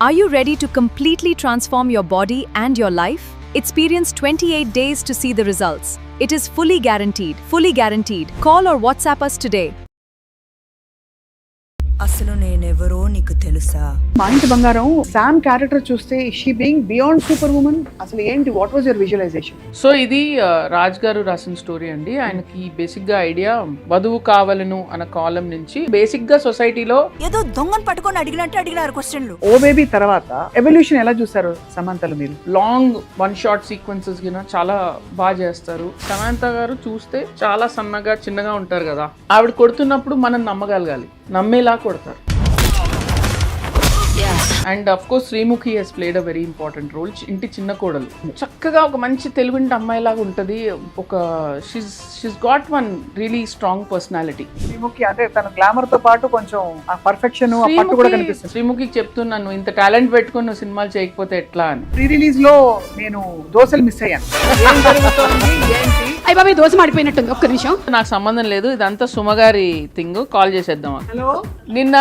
Are you ready to completely transform your body and your life? Experience 28 days to see the results. It is fully guaranteed. Fully guaranteed. Call or WhatsApp us today. అసలు నేనెవరో నీకు తెలుసా? Maa Inti Bangaram Sam character చూస్తే she being beyond super women. అసలు ఏంటి, what was your visualization? So ఇది రాజ్ గారు రాసిన స్టోరీ అండి. ఆయనకి బేసిక్ గా ఐడియా వధువు కావాలను అన్న కాలం నుంచి బేసిక్ గా సొసైటీలో ఏదో దొంగను పట్టుకొని అడిగినట్టు అడిగినారు క్వశ్చన్లు. ఓ బేబీ తర్వాత ఎవల్యూషన్ ఎలా చూసారు సమంతలు మీరు? లాంగ్ వన్ షాట్ సీక్వెన్సెస్ గిన చాలా బాగా చేస్తారు. సమంత గారు చూస్తే చాలా సన్నగా చిన్నగా ఉంటారు కదా, ఆవిడ కొడుతున్నప్పుడు మనం నమ్మగలగాలి, నమ్మేలా కొడతారు. And of course Sreemukhi has played a very important role. ఇంటి చిన్న కోడలు చక్కగా ఒక మంచి తెలుగుంటి అమ్మాయిలాగా ఉంటుంది. ఒక she's got one really strong personality. Sreemukhi అంటే తన గ్లామర్ తో పాటు కొంచెం ఆ పర్ఫెక్షన్ ఆ పట్టు కూడా కనిపిస్తుంది. శ్రీముఖికి చెప్తున్నాను, ఇంత టాలెంట్ పెట్టుకుని నువ్వు సినిమాలు చేయకపోతే ఎట్లా అని. ప్రీ రిలీజ్ లో నేను దోశలు మిస్ అయ్యాను. ఏం జరుగుతోంది ఏంటి? అయ్య బాబాయ్ దోశ మాడిపోయినట్టుంది, ఒక్క నిమిషం. నాకు సంబంధం లేదు, ఇదంతా సుమగారి థింగ్. కాల్ చేసేద్దాం. హలో, నిన్న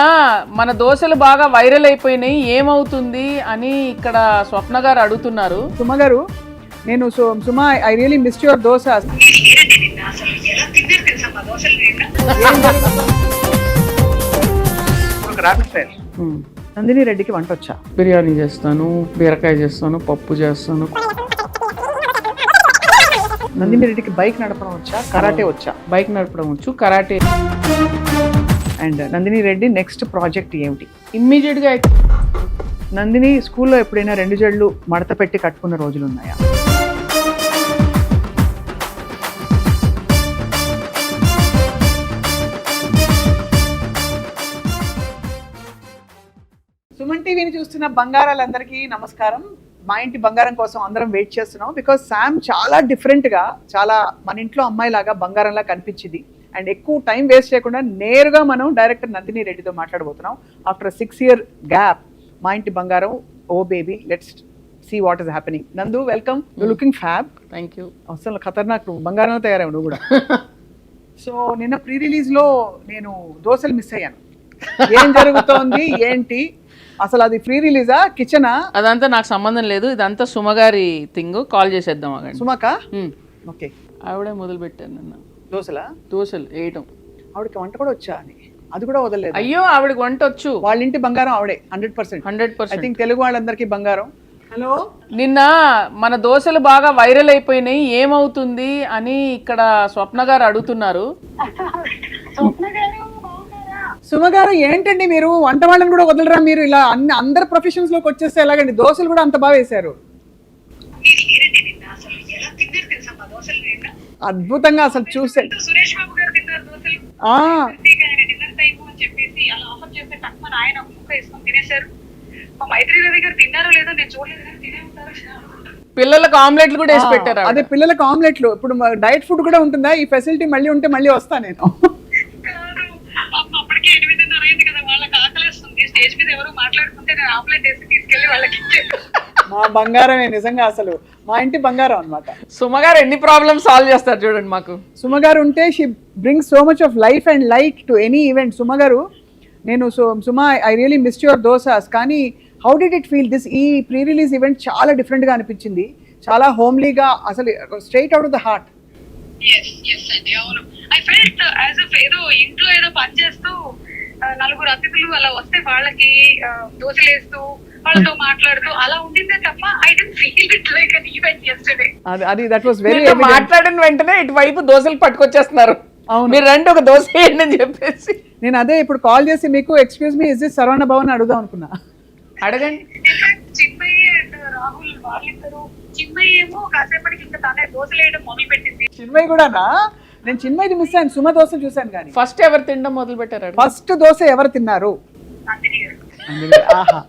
మన దోశలు బాగా వైరల్ అయిపోయినాయి, ఏమవుతుంది అని ఇక్కడ స్వప్న గారు అడుగుతున్నారు. సుమ గారు, నేను Suma I really missed your dosa. Rapid fire. Nandini రెడ్డికి వంట వచ్చా? బిర్యానీ చేస్తాను, బీరకాయ చేస్తాను, పప్పు చేస్తాను. నందిని రెడ్డికి బైక్ నడపడం వచ్చా? కరాటే వచ్చా? బైక్ నడపడం వచ్చు, karate. And Nandini Reddy next project ఏమిటి? ఇమ్మీడియట్ గా నందిని స్కూల్లో ఎప్పుడైనా 2 జళ్ళు మడత పెట్టి కట్టుకున్న రోజులు ఉన్నాయా? సుమన్ టీవీని చూస్తున్న బంగారాలందరికీ నమస్కారం. మా ఇంటి బంగారం కోసం అందరం వెయిట్ చేస్తున్నాం. బికాజ్ శామ్ చాలా డిఫరెంట్గా, చాలా మన ఇంట్లో అమ్మాయిలాగా బంగారంలా కనిపించింది. అండ్ ఎక్కువ టైం వేస్ట్ చేయకుండా నేరుగా మనం డైరెక్టర్ నందిని రెడ్డితో మాట్లాడబోతున్నాం. After 6 year gap Maa Inti Bangaram oh baby, let's see what is happening. Nandu, welcome. You looking fab. Thank you. అసలు ఖతర్నాక్, బంగారంలో తయారవు నువ్వు కూడా. సో నిన్న ప్రీ రిలీజ్లో నేను దోశలు మిస్ అయ్యాను. ఏం జరుగుతోంది ఏంటి అసలు? అది ఫ్రీ రిలీజా, కిచెనా? అదంతా నాకు సంబంధం లేదు, ఇదంతా సుమగారి థింగ్. కాల్ చేసేద్దాం. సుమక? ఓకే. ఆవిడే మొదలు పెట్టాను నిన్న దోశలు వేయటం. ఆవిడకి వంట కూడా వచ్చా అని అది కూడా వదలలేదు. అయ్యో, ఆవిడకి వంట వచ్చు. వాళ్ళ ఇంటి బంగారం ఆవిడే 100%. ఐ థింక్ తెలుగు వాళ్ళందరికీ బంగారం. హలో, నిన్న మన దోశలు బాగా వైరల్ అయిపోయినాయి, ఏమవుతుంది అని ఇక్కడ స్వప్న గారు అడుగుతున్నారు. సుమ గారు, ఏంటండి మీరు వంట వాళ్ళని కూడా వదలరా? మీరు ఇలా అందరు ప్రొఫెషన్స్ లోకి వచ్చేస్తే ఎలాగండి? దోశలు కూడా అంత బాగా వేశారు, అద్భుతంగా. అసలు చూసే పిల్లలకు ఆమ్లెట్లు కూడా వేసి పెట్టారు. అదే, పిల్లలకు ఆమ్లెట్లు. ఇప్పుడు డైట్ ఫుడ్ కూడా ఉంటుందా? ఈ ఫెసిలిటీ మళ్ళీ ఉంటే మళ్ళీ వస్తా నేను. మా బంగారమే నిజంగా, అసలు మా ఇంటి బంగారం అన్నమాట. సుమగారు ఎన్ని ప్రాబ్లమ్స్ సాల్వ్ చేస్తారు చూడండి మాకు. సుమగారు ఉంటే she brings so much of life and light to any event. Suma garu, నేను Suma I really missed your dosas. కానీ how did it feel? This ఈ ప్రీ రిలీజ్ ఈవెంట్ చాలా డిఫరెంట్గా అనిపించింది, చాలా హోమ్లీగా, అసలు straight out of the heart. ఏదో ఇంట్లో ఏదో పని చేస్తూ 4 అతిథులు అలా వస్తే వాళ్ళకి దోశలు వేస్తూ వాళ్ళతో మాట్లాడుతూ అలా ఉండిందే తప్ప I don't feel it like an event yesterday. అది దట్ వాస్ వెరీ. మాట్లాడిన వెంటనే ఇటువైపు దోశలు పట్టుకొచ్చేస్తున్నారు. మీరు రండి ఒక దోశ వేయండి అని చెప్పేసి. నేను అదే ఇప్పుడు కాల్ చేసి మీకు excuse me, is this Saravana Bhavan అడుగుదాం అనుకున్నా. అడగండి. చిన్మయ్య అండ్ రాహుల్ వాళ్ళిద్దరు. చిన్మయ్య ఏమో కాసేపటికి ఇంకా తనే దోశలు వేయడం మొదలు పెట్టింది. చిన్మయ్య కూడానా? నేను చిన్మయ్యది మిస్ అయ్యాను, సుమ దోశ చూశాను. కానీ ఫస్ట్ ఎవరు తినడం మొదలు పెట్టారు? ఫస్ట్ దోశ ఎవరు తిన్నారు? ఆహా,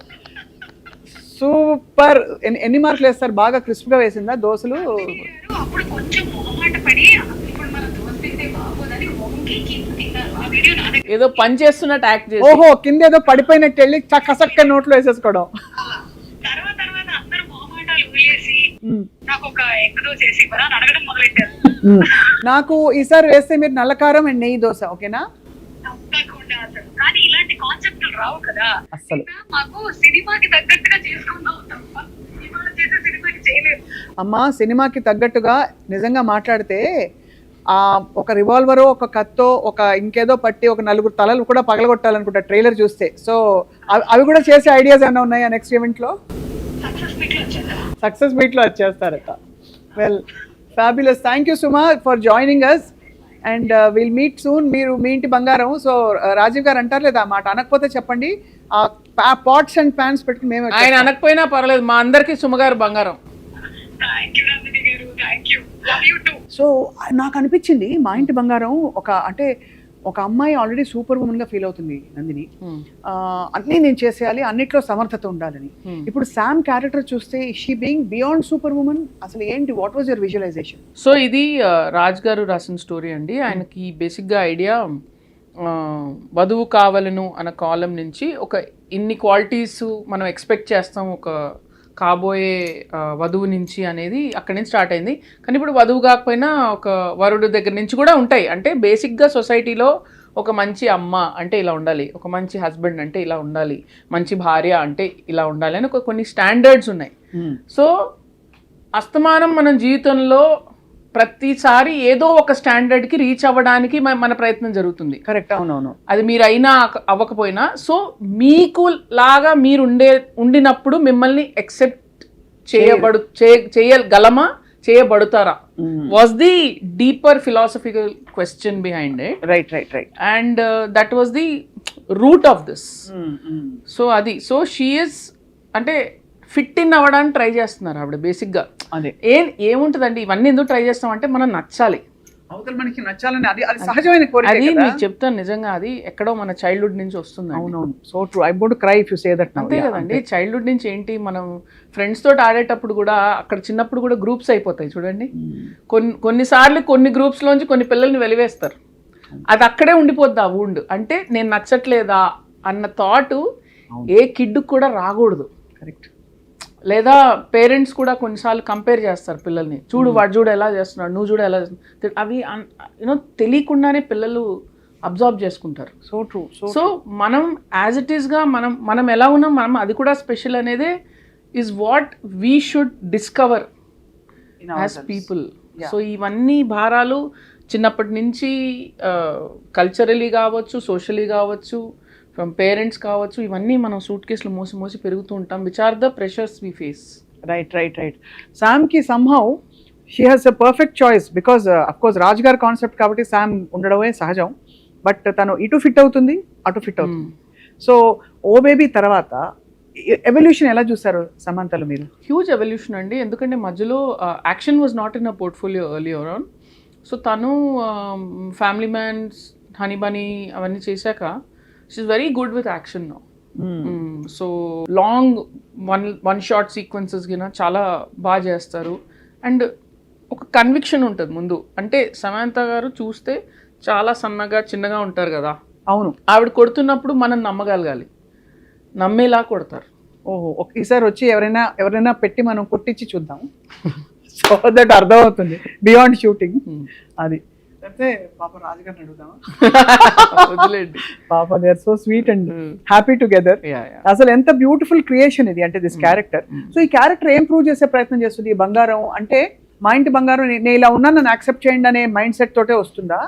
సూపర్. ఎన్ని మార్కులు వేస్తారు? బాగా క్రిస్ప్ గా వేసిందా దోశలు? అప్పుడు కొంచెం మొహమాట పడి ఇప్పుడు మన దోశ తింటే బాగోదని వంగి కింద తిన్నారు. ఆ వీడియో నాదే. ఏదో పని చేస్తున్నట్టు యాక్ట్ చేసి, ఓహో, కింద ఏదో పడిపోయినట్టు వెళ్ళి చక్క నోట్లో వేసేసుకోవడం. తర్వాత అందరూ మొహమాటాలు వదిలేసి నాకు ఒక ఎగ్ దోశ వేసి ఇవ్వరా అని అడగడం మొదలెట్టారు. నాకు ఈసారి వేస్తే మీరు నల్లకారం అండ్ నెయ్యి దోశ, ఓకేనా? తప్పకుండా. కానీ ఇలాంటి కాన్సెప్ట్ కాన్సెప్ట్లు రావు కదా. అస్సలు. మాకు సినిమాకి తగ్గట్టుగా చేసుకుందాం తప్ప ఇవాళ చేసే సినిమాకి చేయలేదు. అమ్మా సినిమాకి తగ్గట్టుగా నిజంగా మాట్లాడితే ఒక రివాల్వరో ఒక కత్తో ఒక ఇంకేదో పట్టి ఒక 4 తలలు కూడా పగలగొట్టాలనుకుంటా ట్రైలర్ చూస్తే. సో అవి కూడా చేసే ఐడియాస్ ఏమైనా ఉన్నాయా నెక్స్ట్ ఈవెంట్లో? సక్సెస్ మీట్లో వచ్చేస్తారట. Well fabulous. Thank you Suma for joining us and will meet soon. మీరు మీ ఇంటి బంగారం. సో రాజీవ్ గారు అంటారు లేదా మాట అనకపోతే చెప్పండి, పాట్స్ అండ్ ప్యాన్స్ పెట్టుకుని మేము ఆయన అనకపోయినా పర్లేదు, మా అందరికి సుమగారు బంగారం. థ్యాంక్ యూ నందిని గారు, thank you, love you too. So నాకు అనిపించింది మా ఇంటి బంగారం ఒక అమ్మాయి ఆల్రెడీ సూపర్ ఉమెన్ గా ఫీల్ అవుతుంది నందిని. అన్నీ నేను చేసేయాలి, అన్నిట్లో సమర్థత ఉండాలని. ఇప్పుడు శామ్ క్యారెక్టర్ చూస్తే she being beyond super women. అసలు ఏంటి, what was your visualization? So ఇది రాజ్ గారు రాసిన స్టోరీ అండి. ఆయనకి బేసిక్గా ఐడియా వధువు కావాలను అన్న కాలం నుంచి ఒక ఇన్ని క్వాలిటీస్ మనం ఎక్స్పెక్ట్ చేస్తాం ఒక కాబోయే వధువు నుంచి అనేది అక్కడి నుంచి స్టార్ట్ అయింది. కానీ ఇప్పుడు వధువు కాకపోయినా ఒక వరుడు దగ్గర నుంచి కూడా ఉంటాయి. అంటే బేసిక్గా సొసైటీలో ఒక మంచి అమ్మ అంటే ఇలా ఉండాలి, ఒక మంచి హస్బెండ్ అంటే ఇలా ఉండాలి, మంచి భార్య అంటే ఇలా ఉండాలి అని కొన్ని స్టాండర్డ్స్ ఉన్నాయి. సో అస్తమానం మనం జీవితంలో ప్రతిసారి ఏదో ఒక స్టాండర్డ్కి రీచ్ అవ్వడానికి మన ప్రయత్నం జరుగుతుంది. కరెక్ట్. అవునవును. అది మీరు అయినా అవ్వకపోయినా. సో మీకు లాగా మీరు ఉండినప్పుడు మిమ్మల్ని ఎక్సెప్ట్ చేయగలమా, చేయబడతారా, was the deeper philosophical question behind it. Right. And that was the root of this. So అది సో షీ ఇస్ అంటే ఫిట్ ఇన్ అవ్వడానికి ట్రై చేస్తున్నారు ఆవిడ బేసిక్గా. అదే ఏముంటుందండి, ఇవన్నీ ఎందుకు ట్రై చేస్తాం అంటే మనం నచ్చాలి, అవతల మనకి నచ్చాలని. అది సహజమైన కోరిక. అది మీకు చెప్తాను నిజంగా, అది ఎక్కడో మన చైల్డ్హుడ్ నుంచి వస్తుంది. అవునవును. So true. I would cry if you say that. అంతే కదండి. చైల్డ్హుడ్ నుంచి ఏంటి, మనం ఫ్రెండ్స్ తోటి ఆడేటప్పుడు కూడా అక్కడ చిన్నప్పుడు కూడా గ్రూప్స్ అయిపోతాయి చూడండి. కొన్నిసార్లు కొన్ని గ్రూప్స్ లోంచి కొన్ని పిల్లల్ని వెలివేస్తారు. అది అక్కడే ఉండిపోద్ది ఆ వూండ్. అంటే నేను నచ్చట్లేదా అన్న థాట్ ఏ కిడ్ కూడా రాకూడదు. కరెక్ట్. లేదా పేరెంట్స్ కూడా కొన్నిసార్లు కంపేర్ చేస్తారు పిల్లల్ని. చూడు వాడు చూడు ఎలా చేస్తున్నాడు, నువ్వు చూడు ఎలా చేస్తున్నాడు. అవి తెలియకుండానే పిల్లలు అబ్జర్వ్ చేసుకుంటారు. So true. సో మనం యాజ్ ఇట్ ఈస్గా మనం ఎలా ఉన్నాం, మనం అది కూడా స్పెషల్ అనేది is what we should discover as people. So ఇవన్నీ భారాలు చిన్నప్పటి నుంచి కల్చరలీ కావచ్చు, సోషలీ కావచ్చు, ఫ్రమ్ పేరెంట్స్ కావచ్చు, ఇవన్నీ మనం సూట్ కేసులు మోసి పెరుగుతూ ఉంటాం. Which are the pressures we face. Right. శామ్కి somehow she has a perfect choice because of course Raj గారి కాన్సెప్ట్ కాబట్టి శామ్ ఉండడమే సహజం. బట్ తను ఇటు ఫిట్ అవుతుంది, అటు ఫిట్ అవుతుంది. సో ఓ బేబీ తర్వాత ఎవల్యూషన్ ఎలా చూస్తారు సమంతలు మీరు? హ్యూజ్ ఎవల్యూషన్ అండి. ఎందుకంటే మధ్యలో action was not in a portfolio earlier on. So తను ఫ్యామిలీ మ్యాన్స్, హనీ బనీ అవన్నీ చేశాక she's very good with action now. So long one short sequences గిన చాలా బాగా చేస్తారు. అండ్ ఒక కన్విక్షన్ ఉంటుంది ముందు. అంటే సమంత గారు చూస్తే చాలా సన్నగా చిన్నగా ఉంటారు కదా. అవును. ఆవిడ కొడుతున్నప్పుడు మనం నమ్మగలగాలి, నమ్మేలా కొడతారు. ఓహో, ఈసారి వచ్చి ఎవరైనా పెట్టి మనం కొట్టించి చూద్దాం. సో దట్ అర్థమవుతుంది బియాండ్ షూటింగ్. అది అంటే పాప రాజుగారిని అడుగుదామా? పాప they are so sweet and happy together. అసలు ఎంత బ్యూటిఫుల్ క్రియేషన్ ఇది అంటే దిస్ క్యారెక్టర్. సో ఈ క్యారెక్టర్ ఏం ప్రూవ్ చేసే ప్రయత్నం చేస్తుంది? ఈ బంగారం అంటే మా ఇంటి బంగారం, నేను ఇలా ఉన్నా నన్ను యాక్సెప్ట్ చేయండి అనే మైండ్ సెట్ తోటే వస్తుందా?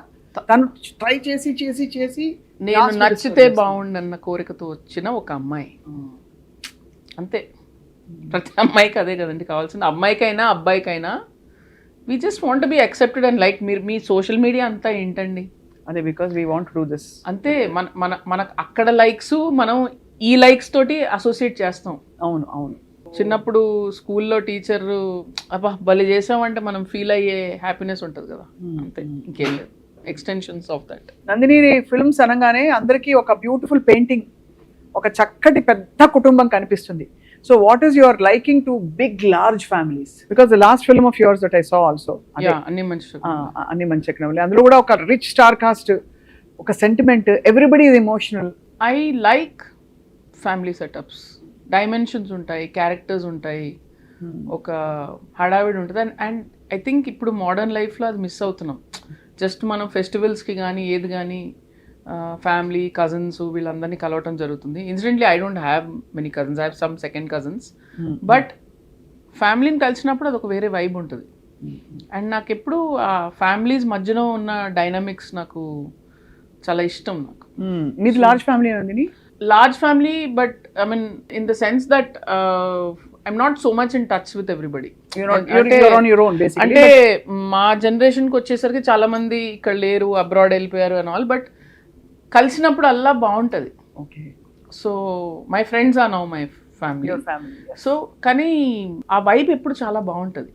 తను ట్రై చేసి నేను నచ్చితే బాగుండన్న కోరికతో వచ్చిన ఒక అమ్మాయి. అంతే. ప్రతి అమ్మాయికి అదే కదండి కావాల్సింది. అమ్మాయికైనా అబ్బాయికైనా we just want to be accepted and like me social media అంతా ఏంటండి అదే, because we want to do this. అంతే. మనకు అక్కడ లైక్స్ మనం ఈ లైక్స్ తోటి అసోసియేట్ చేస్తాం. అవును. చిన్నప్పుడు స్కూల్లో టీచర్ అబ్బా భలే చేసామంటే మనం ఫీల్ అయ్యే హ్యాపీనెస్ ఉంటుంది కదా. అంతే, ఇంకేం లేదు. Extensions of that. Nandini films అనగానే అందరికీ ఒక బ్యూటిఫుల్ పెయింటింగ్, ఒక చక్కటి పెద్ద కుటుంబం కనిపిస్తుంది. So what is your liking to big large families? Because the last film of yours that I saw also, అన్ని మంచి చక్కనవలి, అందులో కూడా ఒక రిచ్ స్టార్ కాస్ట్, ఒక sentiment, everybody is emotional. I like family setups, dimensions ఉంటాయి, characters ఉంటాయి, ఒక హడావిడి ఉంటుంది. అండ్ ఐ థింక్ ఇప్పుడు మోడర్న్ లైఫ్లో అది మిస్ అవుతున్నాం. జస్ట్ మనం ఫెస్టివల్స్కి కానీ ఏది కానీ ఫ్యామిలీ కజిన్స్ వీళ్ళందరినీ కలవటం జరుగుతుంది. Incidentally I don't have many cousins, I have sum second cousins, but ఫ్యామిలీని కలిసినప్పుడు అదొక వేరే వైబ్ ఉంటుంది. అండ్ నాకు ఎప్పుడు ఆ ఫ్యామిలీస్ మధ్యలో ఉన్న డైనమిక్స్ నాకు చాలా ఇష్టం. నాకు మీది లార్జ్ ఫ్యామిలీ ఉంది? Large family, but I mean in the sense that I'm not so much in touch with everybody. అంటే మా జనరేషన్కి వచ్చేసరికి చాలా మంది ఇక్కడ లేరు, అబ్రాడ్ వెళ్ళిపోయారు అండ్ ఆల్, బట్ కలిసినప్పుడు అల్లా బాగుంటుంది. Okay. So my friends are now my family. So కానీ ఆ వైబ్ ఎప్పుడు చాలా బాగుంటుంది.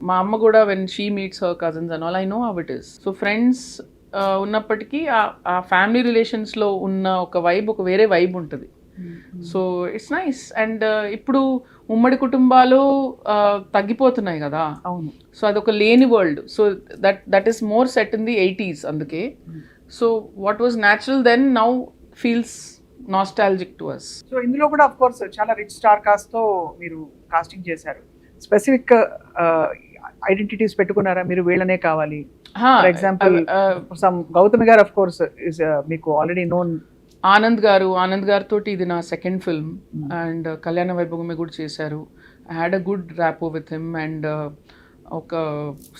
మా అమ్మ కూడా when she meets her cousins and all, I know how it is. So friends ఉన్నప్పటికీ ఆ ఫ్యామిలీ రిలేషన్స్లో ఉన్న ఒక వైబ్, ఒక వేరే వైబ్ ఉంటుంది. So it's nice. అండ్ ఇప్పుడు ఉమ్మడి కుటుంబాలు తగ్గిపోతున్నాయి కదా. అవును. సో అదొక లేని world. So that is more set in the 80s అందుకే. So what was natural then now feels nostalgic to us. So ఇందులో కూడా ఆఫ్ కోర్స్ చాలా రిచ్ స్టార్ కాస్ట్ తో మీరు కాస్టింగ్ చేశారు. స్పెసిఫిక్ ఐడెంటిటీస్ పెట్టుకున్నారా మీరు, వీళ్ళనే కావాలి? ఫర్ ఎగ్జాంపుల్ సమ్ గౌతమి గారు ఆఫ్ కోర్స్ ఇస్ మీకు ఆల్రెడీ నోన్. ఆనంద్ గారితో ఇది నా సెకండ్ ఫిల్మ్, అండ్ కళ్యాణ వైభవమే కూడా చేశారు. I had a good rapport with him. And ఒక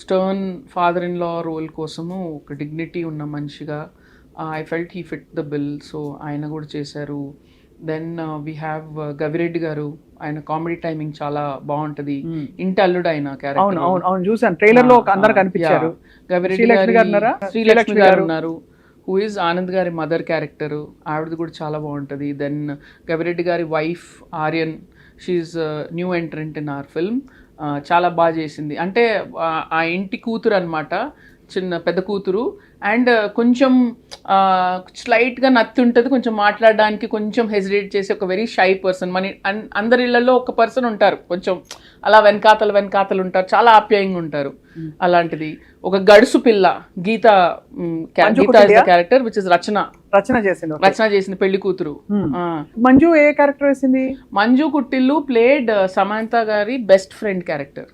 stern father in law role కోసము ఒక డిగ్నిటీ ఉన్న మనిషిగా I felt he fit the bill. So ఆయన కూడా చేశారు. దెన్ వీ హ్యావ్ గవిరెడ్డి గారు, ఆయన కామెడీ టైమింగ్ చాలా బాగుంటుంది. ఇంటి అల్లుడు ఆయన క్యారెక్టర్. అవును చూసాను ట్రైలర్ లో అందరు కనిపించారు. గవిరెడ్డి శ్రీలక్ష్మి గారు ఉన్నారు, హూ ఈజ్ ఆనంద్ గారి మదర్ క్యారెక్టర్, ఆవిడది కూడా చాలా బాగుంటుంది. దెన్ గవిరెడ్డి గారి wife Aryan, she's new entrant in our film, చాలా బాగా చేసింది. అంటే ఆ ఇంటి కూతురు అనమాట, చిన్న పెద్ద కూతురు. అండ్ కొంచెం స్లైట్గా నత్తి ఉంటుంది, కొంచెం మాట్లాడడానికి కొంచెం హెసిటేట్ చేసి ఒక వెరీ షై పర్సన్. మన అందరి ఇళ్లలో ఒక పర్సన్ ఉంటారు కొంచెం అలా వెనకాతలు ఉంటారు, చాలా ఆప్యాయంగా ఉంటారు. అలాంటిది ఒక గడుసు పిల్ల గీత క్యారెక్టర్ విచ్ ఇస్ రచన చేసింది పెళ్లి కూతురు. మంజు ఏ క్యారెక్టర్ వేసింది? మంజు కుట్టిల్లు ప్లేడ్ సమంత గారి బెస్ట్ ఫ్రెండ్ క్యారెక్టర్.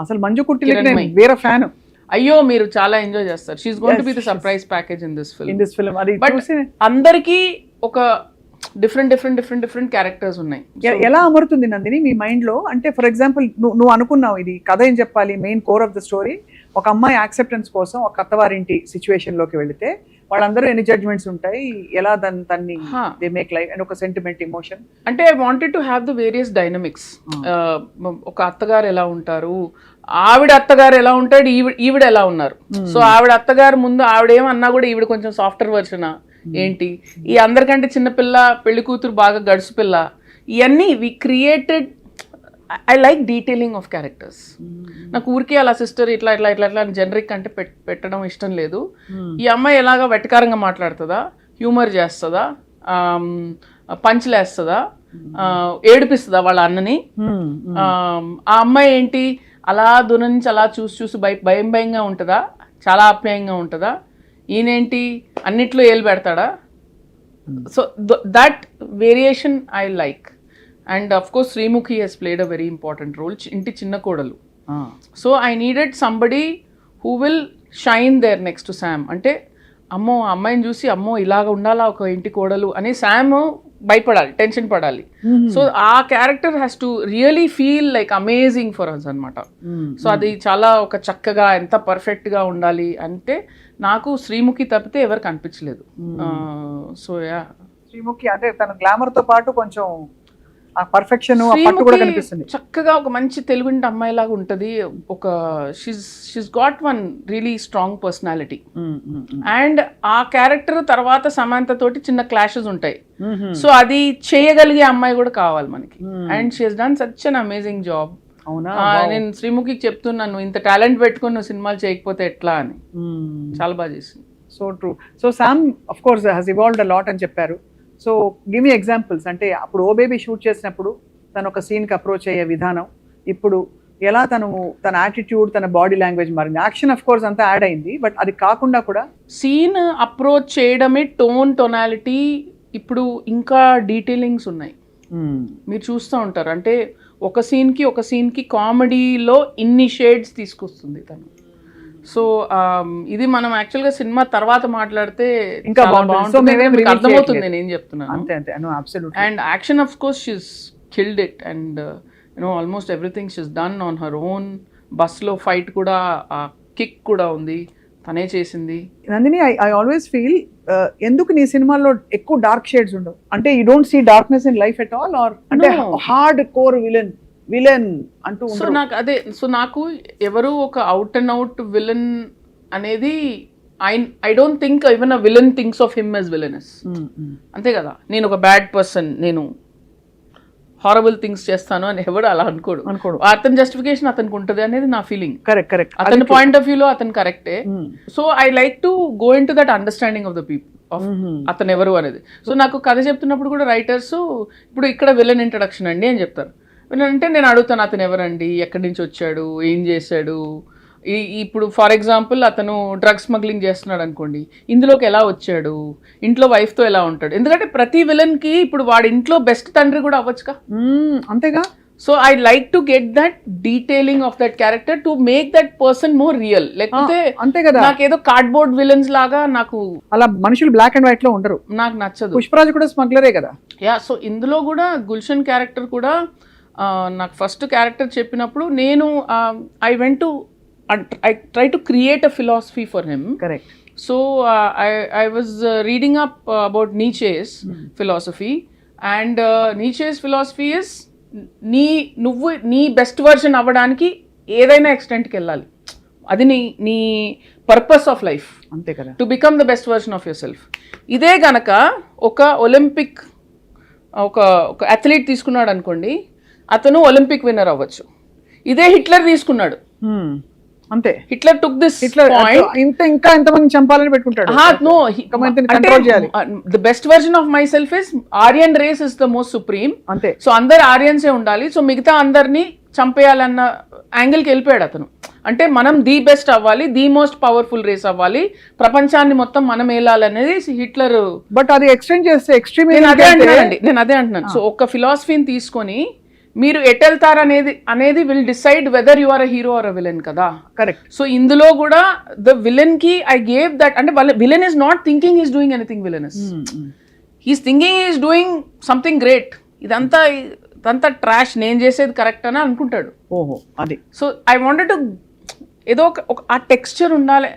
అసలు మంజు కుట్టిల్లు వేరే ఫ్యాన్. అయ్యో మీరు చాలా ఎంజాయ్ చేస్తారు. She is going to be the surprise package in this film. అది బట్ అందరికీ ఒక డిఫరెంట్ క్యారెక్టర్స్ ఉన్నాయి. ఎలా అమరుతుంది నందిని మీ మైండ్ లో? అంటే ఫర్ ఎగ్జాంపుల్ నువ్వు అనుకున్నావు ఇది కథ ఏం చెప్పాలి, main core of the story, ఒక అమ్మాయి యాక్సెప్టెన్స్ కోసం ఒక అత్తవారింటి సిచ్యువేషన్ లోకి వెళితే వాళ్ళందరూ ఎన్ని జడ్జ్మెంట్స్ ఉంటాయి, ఎలా దాన్ని దే మేక్ లైఫ్ అండ్ ఒక సెంటిమెంట్ ఎమోషన్. అంటే I wanted to have the various dynamics. ఒక అత్తగారు ఎలా ఉంటారు, ఆవిడ అత్తగారు ఎలా ఉంటాడు, ఈవిడ ఎలా ఉన్నారు. సో ఆవిడ అత్తగారు ముందు ఆవిడేమన్నా కూడా ఈవిడ కొంచెం సాఫ్ట్వేర్ వర్షన్ ఏంటి, ఈ అందరికంటే చిన్నపిల్ల పెళ్లి కూతురు బాగా గడుసు పిల్ల, ఇవన్నీ we created. I like detailing of characters. నాకు ఊరికే అలా సిస్టర్ ఇట్లా జనరిక్ అంటే పెట్టడం ఇష్టం లేదు. ఈ అమ్మాయి ఎలాగా వెటకారంగా మాట్లాడుతుందా, హ్యూమర్ చేస్తుందా, పంచులేస్తుందా, ఏడిపిస్తుందా వాళ్ళ అన్నని. ఆ అమ్మాయి ఏంటి అలా దూరం నుంచి అలా చూసి భయంగా ఉంటుందా, చాలా ఆప్యాయంగా ఉంటుందా, ఈయనేంటి అన్నిట్లో ఏలు పెడతాడా. So that variation I like. And of course Sreemukhi has played a very important role, ఇంటి చిన్న కోడలు. So I needed somebody who will shine there next to Sam. అంటే అమ్మో ఆ అమ్మాయిని చూసి అమ్మో ఇలాగ ఉండాలా ఒక ఇంటి కోడలు అని శామ్ భయపడాలి, టెన్షన్ పడాలి. సో ఆ character has to really feel like amazing for us అనమాట. సో అది చాలా ఒక చక్కగా ఎంత పర్ఫెక్ట్గా ఉండాలి అంటే నాకు శ్రీముఖి తప్పితే ఎవరికి అనిపించలేదు. సో యా, శ్రీముఖి అంటే తన గ్లామర్ తో పాటు కొంచెం ఆ పర్ఫెక్షన్ పట్టు కూడా కనిపిస్తుంది. చక్కగా ఒక మంచి తెలుగుంటి అమ్మాయి లాగా ఉంటది. ఒక she's got one really strong personality. And ఆ క్యారెక్టర్ తర్వాత సమంత తోటి చిన్న క్లాషెస్ ఉంటాయి. సో అది చేయగలిగే అమ్మాయి కూడా కావాలి మనకి. And she has done such an amazing job. నేను శ్రీముఖికి చెప్తున్నాను, ఇంత టాలెంట్ పెట్టుకుని నువ్వు సినిమాలు చేయకపోతే ఎట్లా అని. చాలా బాగా చేసింది. So true. So Sam of course has evolved a lot అని చెప్పారు. So give me examples. అంటే అప్పుడు ఓ బేబీ షూట్ చేసినప్పుడు తను ఒక సీన్కి అప్రోచ్ అయ్యే విధానం, ఇప్పుడు ఎలా తన యాటిట్యూడ్, తన బాడీ లాంగ్వేజ్ మారింది. యాక్షన్ ఆఫ్ కోర్స్ అంతా యాడ్ అయింది, బట్ అది కాకుండా కూడా సీన్ అప్రోచ్ చేయడమే టోనాలిటీ ఇప్పుడు ఇంకా డీటెయిలింగ్స్ ఉన్నాయి. మీరు చూస్తూ ఉంటారు. అంటే ఒక సీన్కి కామెడీలో ఇన్ని షేడ్స్ తీసుకొస్తుంది తను. సో ఇది మనం యాక్చువల్గా సినిమా తర్వాత మాట్లాడితే ఇంకా చాలా బాగుంటుంది. So, బాగుంటుంది. మేమేం మీకు reveal అర్థమవుతుంది చేయట్లేదు. నేను ఏం చెప్తున్నాను. అంతే అంతే absolute. And action of course she's killed it and almost everything she's done on her own. బస్లో ఫైట్ కూడా, ఆ కిక్ కూడా ఉంది, తనే చేసింది. నందిని, ఐ ఆల్వేస్ ఫీల్ ఎందుకు నీ సినిమాల్లో ఎక్కువ డార్క్ షేడ్స్ ఉండవు? అంటే you don't see darkness in life at all, or అంటే No. హార్డ్ కోర్ విలన్ అంటూ సో నాకు ఎవరు ఒక అవుట్ అండ్ అవుట్ విలన్ అనేది I don't think even a villain thinks of him as villainous. అంతే కదా, నేను ఒక బ్యాడ్ పర్సన్, నేను హారబుల్ థింగ్స్ చేస్తాను అని ఎవరు అలా అనుకోడు. అతని జస్టిఫికేషన్ అతనికి ఉంటుంది అనేది నా ఫీలింగ్. కరెక్ట్. అతని పాయింట్ ఆఫ్ వ్యూలో అతను కరెక్టే. So I like to go in to that understanding of the people of అతను ఎవరు అనేది. సో నాకు కథ చెప్తున్నప్పుడు కూడా రైటర్స్ ఇప్పుడు ఇక్కడ విలన్ ఇంట్రడక్షన్ అండి అని చెప్తారు. విలన్ అంటే నేను అడుగుతాను, అతను ఎవరండి, ఎక్కడి నుంచి వచ్చాడు, ఏం చేశాడు. ఇప్పుడు ఫర్ ఎగ్జాంపుల్ అతను డ్రగ్స్ స్మగ్లింగ్ చేస్తున్నాడు అనుకోండి, ఇందులోకి ఎలా వచ్చాడు, ఇంట్లో వైఫ్తో ఎలా ఉంటాడు. ఎందుకంటే ప్రతి విలన్కి ఇప్పుడు వాడి ఇంట్లో బెస్ట్ తండ్రి కూడా అవ్వచ్చుగా. అంతేగా. So I like to get that detailing of that character to make that person more real. లేకపోతే అంతే కదా, నాకేదో కార్డ్బోర్డ్ విలన్స్ లాగా నాకు అలా మనుషులు బ్లాక్ అండ్ వైట్ లో ఉండరు. నాకు నచ్చదు. పుష్పరాజ్ కూడా స్మగ్లరే కదా. సో ఇందులో కూడా గుల్షన్ క్యారెక్టర్ కూడా నాకు ఫస్ట్ క్యారెక్టర్ చెప్పినప్పుడు నేను I try to create a philosophy for him. Correct. So I was reading up about Nietzsche's philosophy, and Nietzsche's philosophy is నువ్వు నీ బెస్ట్ వర్షన్ అవ్వడానికి ఏదైనా ఎక్స్టెంట్కి వెళ్ళాలి. అది నీ పర్పస్ ఆఫ్ లైఫ్. అంతే కదా, to become the best version of your self. ఇదే గనక ఒక ఒలింపిక్ ఒక అథ్లీట్ తీసుకున్నాడు అనుకోండి, అతను ఒలింపిక్ విన్నర్ అవ్వచ్చు. ఇదే హిట్లర్ తీసుకున్నాడు, అంతే. హిట్లర్ టుక్ దిస్ పాయింట్, ఇంకా ఎంతమంది చంపాలని పెట్టుకుంటాడు. నో, కంట్రోల్ చేయాలి. The best version of myself is Aryan race is the most supreme. అంతే. సో అందరు ఆర్యన్సే ఉండాలి, సో మిగతా అందరినీ చంపేయాలన్న యాంగిల్కి వెళ్ళిపోయాడు అతను. అంటే మనం ది బెస్ట్ అవ్వాలి, ది మోస్ట్ పవర్ఫుల్ రేస్ అవ్వాలి, ప్రపంచాన్ని మొత్తం మనం ఏలాలనేది హిట్లర్. బట్ అది ఎక్స్టెండ్ చేస్తే ఎక్స్ట్రీమ్. నేను అదే అంటున్నాను. సో ఒక ఫిలాసఫీని తీసుకొని మీరు ఎటెళ్తారు అనేది will decide whether you are a hero or a villain కదా. కరెక్ట్. సో ఇందులో కూడా ద విలన్ కి ఐ గేవ్ దట్, అంటే villain is not thinking is doing anything villainous, he's thinking is doing something great. ఇదంతా trash, నేను చేసేది correct అని అనుకుంటాడు. ఓహో, అది. సో ఐ వాంటెడ్ టు ఏదో ఒక ఆ టెక్స్చర్ ఉండాలి.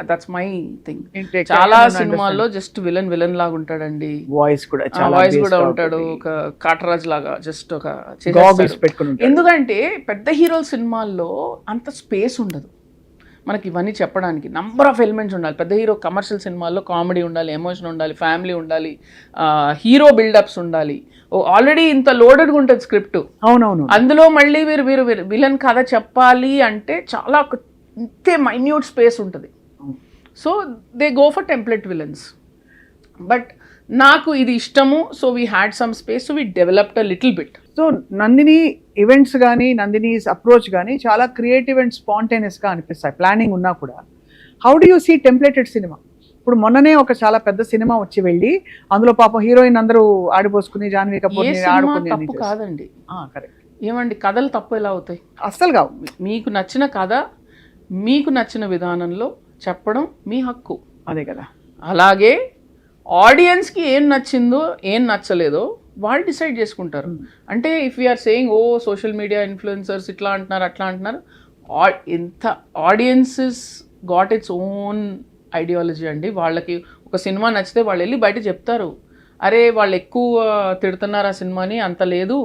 That's my thing. చాలా సినిమాల్లో జస్ట్ విలన్ లాగా ఉంటాడండి, వాయిస్ కూడా ఉంటాడు, ఒక కాటరాజ్ లాగా జస్ట్ ఒక పెట్టుకుని. ఎందుకంటే పెద్ద హీరోల సినిమాల్లో అంత స్పేస్ ఉండదు మనకి ఇవన్నీ చెప్పడానికి. నంబర్ ఆఫ్ ఎలిమెంట్స్ ఉండాలి. పెద్ద హీరో కమర్షియల్ సినిమాల్లో కామెడీ ఉండాలి, ఎమోషన్ ఉండాలి, ఫ్యామిలీ ఉండాలి, హీరో బిల్డప్స్ ఉండాలి. ఆల్రెడీ ఇంత లోడెడ్గా ఉంటుంది స్క్రిప్ట్. అవునవును. అందులో మళ్ళీ మీరు విలన్ కథ చెప్పాలి అంటే చాలా ఇంతే మైన్యూట్ స్పేస్ ఉంటుంది. So they go for template villains. But నాకు ఇది ఇష్టము. So we had some space, so we developed a little bit. So Nandini events కానీ, నందినీస్ అప్రోచ్ కానీ చాలా క్రియేటివ్ అండ్ స్పాంటేనియస్గా అనిపిస్తాయి, ప్లానింగ్ ఉన్నా కూడా. How do you see templated సినిమా? ఇప్పుడు మొన్ననే ఒక చాలా పెద్ద సినిమా వచ్చి వెళ్ళి అందులో పాపం హీరోయిన్ అందరూ ఆడిపోసుకుని జాన్వీ కపూర్ ఆడుకుని. తప్పు కాదండి. కరెక్ట్. ఏమండి, కథలు తప్పు ఎలా అవుతాయి? అస్సలు కావు. మీకు నచ్చిన కథ మీకు నచ్చిన విధానంలో చెప్పడం మీ హక్కు. అదే కదా. అలాగే ఆడియన్స్కి ఏం నచ్చిందో ఏం నచ్చలేదో వాళ్ళు డిసైడ్ చేసుకుంటారు. అంటే if you're saying social media influencers ఇట్లా అంటున్నారు అట్లా అంటున్నారు, ఎంత audiences got its own ideology అండి. వాళ్ళకి ఒక సినిమా నచ్చితే వాళ్ళు వెళ్ళి బయట చెప్తారు, అరే వాళ్ళు ఎక్కువ తిడుతున్నారు ఆ సినిమాని, అంత లేదు,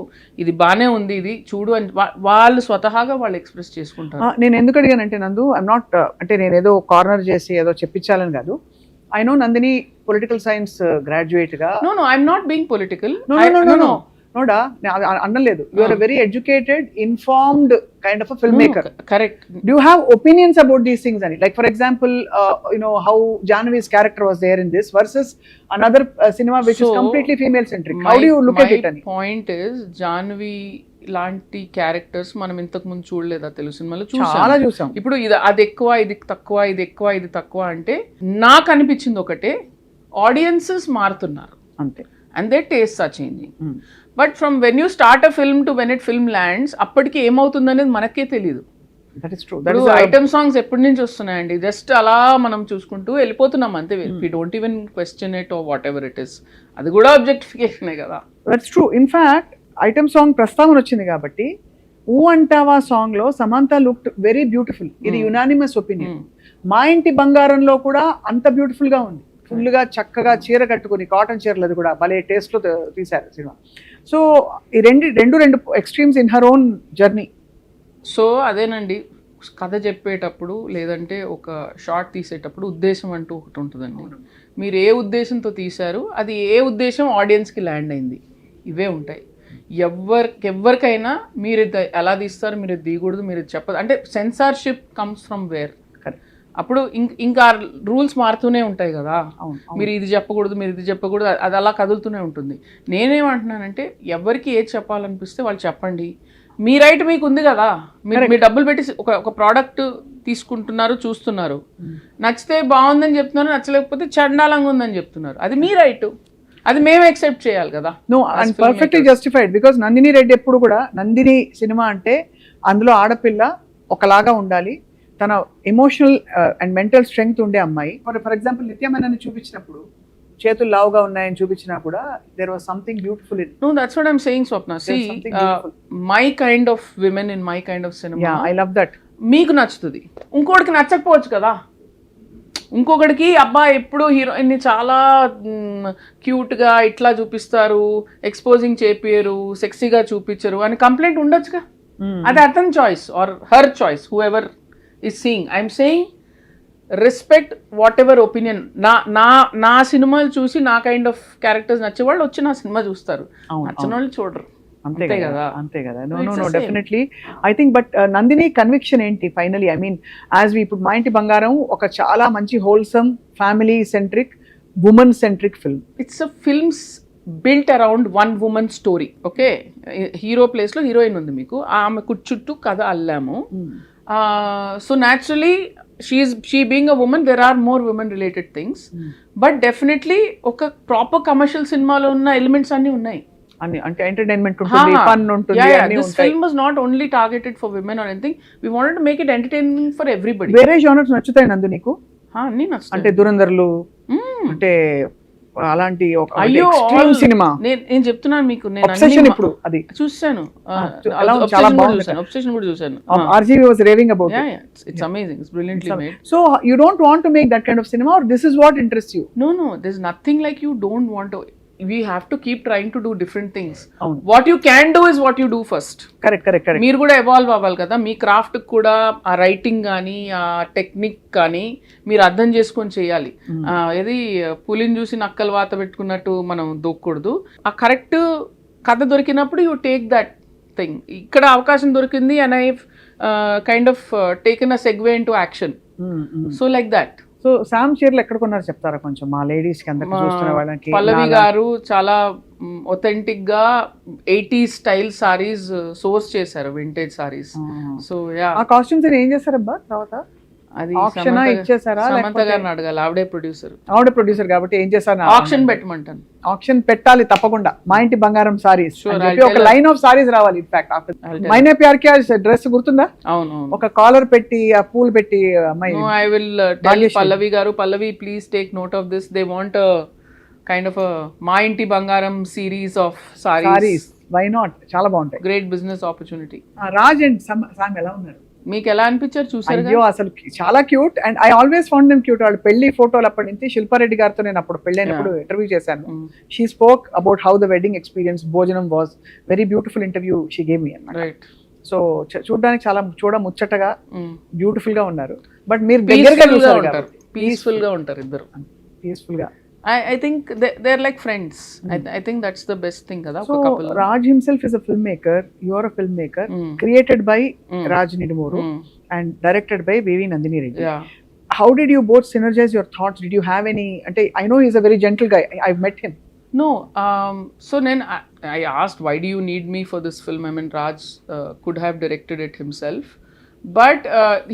ఇది బాగానే ఉంది, ఇది చూడు అని వాళ్ళు స్వతహాగా వాళ్ళు ఎక్స్ప్రెస్ చేసుకుంటారు. నేను ఎందుకు అడిగానంటే నందు, ఐఎమ్ నాట్ అంటే నేను ఏదో కార్నర్ చేసి ఏదో చెప్పించాలని కాదు. I know Nandini political science graduate గా. No I'm not being political. నోడా, అనలేదు. You are very educated, informed kind of a film maker. Correct. Do you have opinions about these things? Like for example, how Janvi's character was there in this versus another cinema which is completely female centric. How do you look at it? My point is, Janvi లాంటి characters మనం ఇంతకు ముందు చూడలేదా తెలుగు సినిమాలో? చూసాం. ఇప్పుడు అది ఎక్కువ, ఇది తక్కువ, ఇది ఎక్కువ, ఇది తక్కువ అంటే నాకు అనిపించింది ఒకటే, ఆడియన్సెస్ మారుతున్నారు అంతే, and their tastes are changing. But from when you start a film to when it film lands, అప్పటికి ఏమవుతుందనేది మనకే తెలియదు. That is true. ఇప్పుడు ఐటమ్ సాంగ్స్ ఎప్పటి నుంచి వస్తున్నాయండి, జస్ట్ అలా మనం చూసుకుంటూ వెళ్ళిపోతున్నాం అంతే. We don't even question it or whatever it is. అది కూడా ఆబ్జెక్టిఫికేషనే కదా. That's true. In fact item song ప్రస్తావన వచ్చింది కాబట్టి ఊ అంటావా సాంగ్ లో సమంత లుక్డ్ వెరీ బ్యూటిఫుల్. ఇది యునానిమస్ ఒపీనియన్. మా ఇంటి బంగారంలో కూడా అంత బ్యూటిఫుల్ గా ఉంది. ఫుల్ గా చక్కగా చీర కట్టుకుని, కాటన్ చీరలు, అది కూడా భలే టేస్ట్ లో తీశారు సినిమా. సో ఈ రెండు extremes in her own journey. So అదేనండి, కథ చెప్పేటప్పుడు లేదంటే ఒక షార్ట్ తీసేటప్పుడు ఉద్దేశం అంటూ ఒకటి ఉంటుందండి. మీరు ఏ ఉద్దేశంతో తీశారు, అది ఏ ఉద్దేశం ఆడియన్స్కి ల్యాండ్ అయింది, ఇవే ఉంటాయి. ఎవరికైనా మీరు ఇది ఎలా తీస్తారు, మీరు ఇది తీయకూడదు, మీరు ఇది చెప్పదు అంటే సెన్సార్షిప్ కమ్స్ ఫ్రమ్ వేర్. అప్పుడు ఇంకా రూల్స్ మారుతూనే ఉంటాయి కదా. మీరు ఇది చెప్పకూడదు, మీరు ఇది చెప్పకూడదు, అది అలా కదులుతూనే ఉంటుంది. నేనేమంటున్నానంటే ఎవరికి ఏది చెప్పాలనిపిస్తే వాళ్ళు చెప్పండి. మీ రైట్ మీకు ఉంది కదా. మీరు డబ్బులు పెట్టి ఒక ప్రోడక్ట్ తీసుకుంటున్నారు, చూస్తున్నారు, నచ్చితే బాగుందని చెప్తున్నారు, నచ్చలేకపోతే చండాలంగా ఉందని చెప్తున్నారు. అది మీ రైట్, అది మేము యాక్సెప్ట్ చేయాలి కదా. No, and perfectly justified. Because Nandini Reddy ఎప్పుడు కూడా, నందిని సినిమా అంటే అందులో ఆడపిల్ల ఒకలాగా ఉండాలి, తన ఎమోషనల్ అండ్ మెంటల్ స్ట్రెంగ్త్ ఉండే అమ్మాయి. ఫర్ ఎగ్జాంపుల్ నిత్యమేనని చూపించినప్పుడు చేతులు లావుగా ఉన్నాయని చూపించినా కూడా there was something beautiful in it. No, that's what I'm saying, Swapna. See, my kind of women in my kind of cinema. Yeah, I love that. మీకు నచ్చుతుంది, ఇంకోటికి నచ్చకపోవచ్చు కదా. ఇంకొకటికి అబ్బా ఎప్పుడు హీరోయిన్ని చాలా క్యూట్గా ఇట్లా చూపిస్తారు, ఎక్స్పోజింగ్ చేపియరు, సెక్సీగా చూపించరు అని కంప్లైంట్ ఉండొచ్చుగా. అది అతని choice or her choice, who ever is seeing. I'm saying respect what ever opinion. నా సినిమాలు చూసి నా కైండ్ ఆఫ్ క్యారెక్టర్స్ నచ్చేవాళ్ళు వచ్చి నా సినిమా చూస్తారు, నచ్చిన వాళ్ళు చూడరు. అంతే కదా. No definitely. I think but Nandini conviction ఏంటి finally? I mean as we ఇప్పుడు మా ఇంటి బంగారం ఒక చాలా మంచి wholesome family centric women centric film. It's a films built around one women story. Okay, hero ప్లేస్లో హీరోయిన్ ఉంది, మీకు ఆమెకు చుట్టూ కథ అల్లాము. So naturally she being a woman, there are more women related things, but definitely ఒక proper commercial సినిమాలో ఉన్న ఎలిమెంట్స్ అన్ని ఉన్నాయి. అంటే ఎంటర్టైన్మెంట్ ఉంటుంది, ఫన్ ఉంటుంది, అన్ని ఉంటాయి. This film was not only targeted for women or anything. We wanted to make it entertaining for everybody. వేరే జోనర్స్ నచ్చుతాయి నందు నీకు? అన్ని నచ్చుతాయి. అంటే దురందర్లు, అంటే అలాంటి ఒక ఎక్స్ట్రీమ్ సినిమా. నేను చెప్తున్నాను మీకు, నేను అబ్సెషన్ ఇప్పుడు అది చూసాను, చాలా బాగుంది. అబ్సెషన్ కూడా చూసాను. RGV was raving about it. Yeah, it's amazing, it's brilliantly made. So you don't want to make that kind of cinema, or this is what interests you? No, there's nothing like you don't want to. We have to keep trying to do different things. What you can do is what you do first. Correct. మీరు కూడా evolve అవ్వాలి కదా. మీ craft కూడా ఆ writing కానీ ఆ technique కానీ మీరు అర్థం చేసుకొని చేయాలి. ఏది పులిని చూసి నక్కలు వాత పెట్టుకున్నట్టు మనం దూకూడదు. ఆ కరెక్ట్ కథ దొరికినప్పుడు యూ టేక్ దట్ థింగ్. ఇక్కడ అవకాశం దొరికింది and I kind of taken a segue into action. So like that. So Sam చీరలు ఎక్కడ కొన్నారు చెప్తారా కొంచెం మా లేడీస్ కి అందరికి చూస్తున్న వాళ్ళకి? పల్లవి గారు చాలా ఒథెంటిక్ గా 80s స్టైల్ సారీస్ సోర్స్ చేశారు, వింటేజ్ సారీస్. సో యా, ఆ కాస్ట్యూమ్స్ ఏం చేశారబ్బా తర్వాత? అది ఆప్షన్ ఇచ్చేసారా? సమంత గారిని అడగాలి, ఆవిడే ప్రొడ్యూసర్ కాబట్టి ఏం చేశారు? ఆప్షన్ పెట్టమంటాను. ఆప్షన్ పెట్టాలి తప్పకుండా. మా ఇంటి బంగారం సారీస్ ఒక లైన్ ఆఫ్ సారీస్ రావాలి. ఇన్ఫాక్ట్ మైనే ప్యార్ కి డ్రెస్ గుర్తుందా? అవును, ఒక కాలర్ పెట్టి ఆ పూలు పెట్టి అమ్మాయి. I will tell Pallavi garu, Pallavi please take note of this. They want kind of Maa Inti Bangaram series of saris. Why not? చాలా బాగుంటాయి. Great business opportunity. Raj and Sam ఎలా ఉన్నారు? మీకు ఎలా అనిపించారు చూసారు? అయ్యో అసలు చాలా cute. And I always found them cute. వాళ్ళు పెళ్లి ఫోటోలు అప్పటి నుంచి శిల్పారెడ్డి గారితో నేను అప్పుడు పెళ్ళైనప్పుడు ఇంటర్వ్యూ చేశాను. She spoke about how the wedding experience, భోజనం was very beautiful interview she gave me అన్నమాట. సో చూడడానికి చాలా ముచ్చటగా బ్యూటిఫుల్ గా ఉన్నారు. బట్ మీరు దగ్గరగా చూసారు, పీస్ఫుల్ గా ఉంటారు ఇద్దరు. పీస్ఫుల్ గా. I think they're like friends. I think that's the best thing kada. So Raj himself is a filmmaker, you are a filmmaker, created by Raj Nidumuru and directed by V.V. Nandini Reddy. Yeah. How did you both synergize your thoughts? Did you have any, I know he's a very gentle guy, I've met him. No, so then I asked, why do you need me for this film? I mean, Raj could have directed it himself, but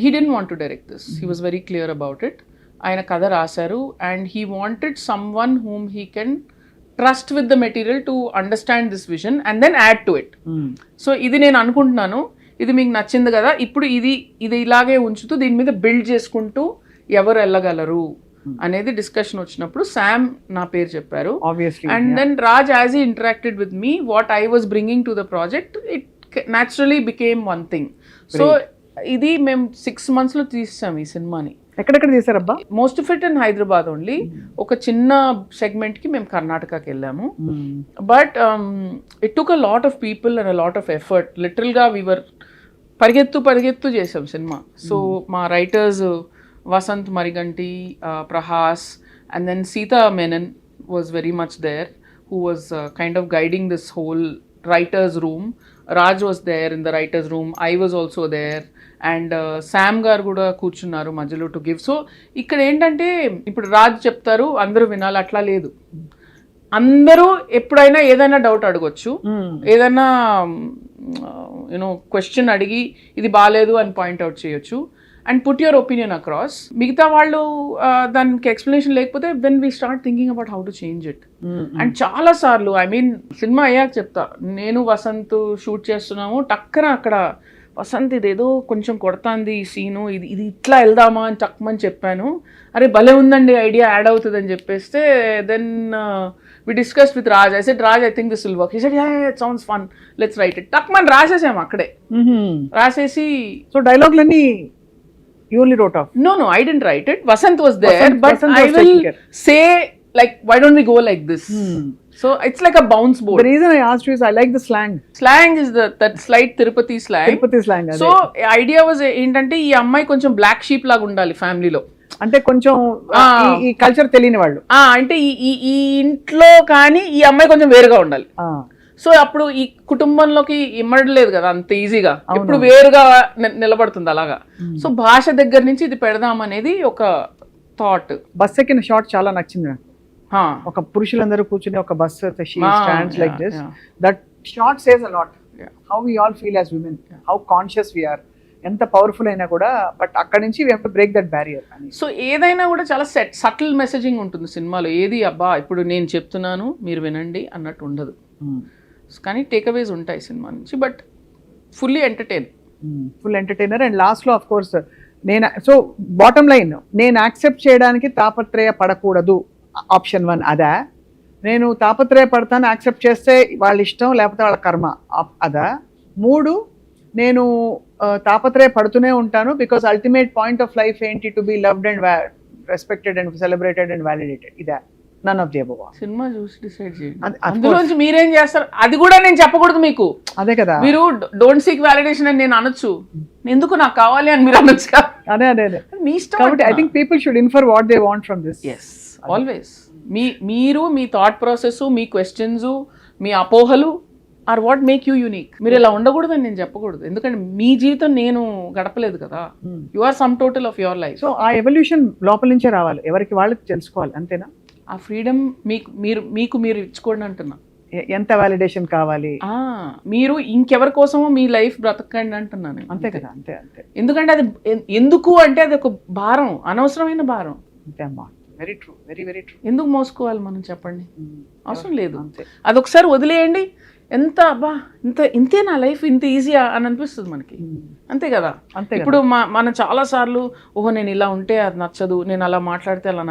he didn't want to direct this. He was very clear about it. ఆయన కథ రాశారు and he wanted someone whom he can trust with the material to understand this vision and then add to it. So ఇది నేను అనుకుంటున్నాను, ఇది మీకు నచ్చింది కదా, ఇప్పుడు ఇది ఇలాగే ఉంచుతూ దీని మీద బిల్డ్ చేసుకుంటూ ఎవరు వెళ్ళగలరు అనేది డిస్కషన్ వచ్చినప్పుడు శామ్ నా పేరు చెప్పారు. Obviously and then Raj as he interacted with me, what I was bringing to the project, it naturally became one thing. So ఇది మేము 6 months లో తీసాం ఈ సినిమాని. ఎక్కడెక్కడ చేశారబ్బా? Most of it in Hyderabad only. ఒక చిన్న సెగ్మెంట్ కి మేము కర్ణాటకకి వెళ్ళాము. But it took a lot of people and a lot of effort. Literal గా వీవర్ పరిగెత్తు చేసాం సినిమా. సో మా writers Vasant Mariganti, Prahas, and then Sita Menon was very much there, who was kind of guiding this whole writer's room. Raj was there in the writer's room. I was also there. And Sam గారు కూడా కూర్చున్నారు మధ్యలో to give. So ఇక్కడ ఏంటంటే ఇప్పుడు రాజ్ చెప్తారు అందరూ వినాలి, అట్లా లేదు. అందరూ ఎప్పుడైనా ఏదైనా డౌట్ అడగొచ్చు, ఏదైనా యూనో క్వశ్చన్ అడిగి ఇది బాగాలేదు అని పాయింట్అవుట్ చేయొచ్చు and put your opinion across. మిగతా వాళ్ళు దానికి ఎక్స్ప్లెనేషన్ లేకపోతే when we start thinking about how to change it. And చాలా సార్లు ఐ మీన్ సినిమా అయ్యాక చెప్తా, నేను వసంత్ షూట్ చేస్తున్నాము, టక్కన అక్కడ వసంత్ ఇదేదో కొంచెం కొడతాంది ఈ సీను, ఇది ఇట్లా వెళ్దామా అని టక్మని చెప్పాను. అరే భలే ఉందండి ఐడియా, యాడ్ అవుతుంది అని చెప్పేస్తే then we discussed with Raj. I said Raj I think this will work. He said yeah, it sounds fun, let's write it. టక్మని రాసేసాము అక్కడే. రాసేసి సో డైలాగ్లన్నీ you only wrote off? No, I didn't write it. Vasant was there, but Vasant I was will taking care. say like, why don't we go like this? So it's like a bounce board. The reason I asked you is I like the slang. Slang is that slight Tirupati slang. Tirupati slang. So idea was ఏంటంటే ఈ అమ్మాయి కొంచెం black sheep లాగా ఉండాలి ఫ్యామిలీలో. అంటే కొంచెం ఈ కల్చర్ తెలియని వాళ్ళు. అంటే ఈ ఇంట్లో కానీ ఈ అమ్మాయి కొంచెం వేరుగా ఉండాలి. సో అప్పుడు ఈ కుటుంబంలోకి ఇమ్మడలేదు కదా అంత ఈజీగా, ఇప్పుడు వేరుగా నిలబడుతుంది అలాగా. సో భాష దగ్గర నుంచి ఇది పెడదామనేది ఒక థాట్. బస్ ఎక్కిన షాట్ చాలా నచ్చింది నాకు. ఒక పురుషులందరూ కూర్చుని ఒక bus stands like this, that shot says a lot. How we all feel as women, how conscious we are, ఎంత పవర్ఫుల్ అయినా కూడా, బట్ అక్కడ నుంచి we have to break that barrier. So ఏదైనా కూడా చాలా సటిల్ మెసేజింగ్ ఉంటుంది సినిమాలో. ఏది అబ్బా ఇప్పుడు నేను చెప్తున్నాను మీరు వినండి అన్నట్టు ఉండదు. కానీ టేక్అవేస్ ఉంటాయి సినిమా నుంచి, బట్ ఫుల్ ఎంటర్టైనర్. అండ్ లాస్ట్లో ఆఫ్ కోర్స్ నేను, సో బాటమ్ లైన్, నేను యాక్సెప్ట్ చేయడానికి తాపత్రయ పడకూడదు ఆప్షన్ 1 అదా, నేను తాపత్రయ పడతాను యాక్సెప్ట్ చేస్తే వాళ్ళ ఇష్టం లేకపోతే వాళ్ళ కర్మ అదా, 3 నేను తాపత్రయ పడుతూనే ఉంటాను because ultimate point of life ఏంటి, to be loved and respected and celebrated and validated, ఇదా? None of the above. సినిమా చూసి డిసైడ్ చేయండి. అందులోంచి మీరేం చేస్తారు అది కూడా నేను చెప్పకూడదు మీకు. అదే కదా, మీరు డోంట్ సీక్ వ్యాలిడేషన్ అని నేను అనొచ్చు, ఎందుకు నాకు కావాలి అని మీరు అనొచ్చు. అదే మీ ఇష్టం. కాబట్టి I think people should infer what they want from this. yes always. మీరు మీ థాట్ ప్రాసెస్, మీ క్వశ్చన్స్, మీ అపోహలు are what make you unique. మీరు ఇలా ఉండకూడదు అని నేను చెప్పకూడదు, ఎందుకంటే మీ జీవితం నేను గడపలేదు కదా. You are sum total of your life. So ఆ ఎవల్యూషన్ లోపల నుంచే రావాలి, ఎవరికి వాళ్ళకి తెలుసుకోవాలి, అంతేనా? ఆ ఫ్రీడమ్ మీరు ఇచ్చుకోండి అంటున్నా. ఎంత వ్యాలిడేషన్ కావాలి, మీరు ఇంకెవరి కోసమో మీ లైఫ్ బ్రతకండి అంటున్నాను. అంతే కదా, అంతే. ఎందుకంటే అది ఎందుకు అంటే అది ఒక భారం, అనవసరమైన భారం. అంతే అమ్మా, వెరీ ట్రూ, వెరీ ట్రూ. ఎందుకు మోసుకోవాలి మనం, చెప్పండి, అవసరం లేదు. అదొకసారి వదిలేయండి. ఎంత అబ్బా ఇంతే నా లైఫ్, ఇంత ఈజీయా అని అనిపిస్తుంది మనకి. అంతే కదా. ఇప్పుడు మనం చాలా సార్లు ఓహో నేను ఇలా ఉంటే అది నచ్చదు, నేను అలా మాట్లాడితే అలా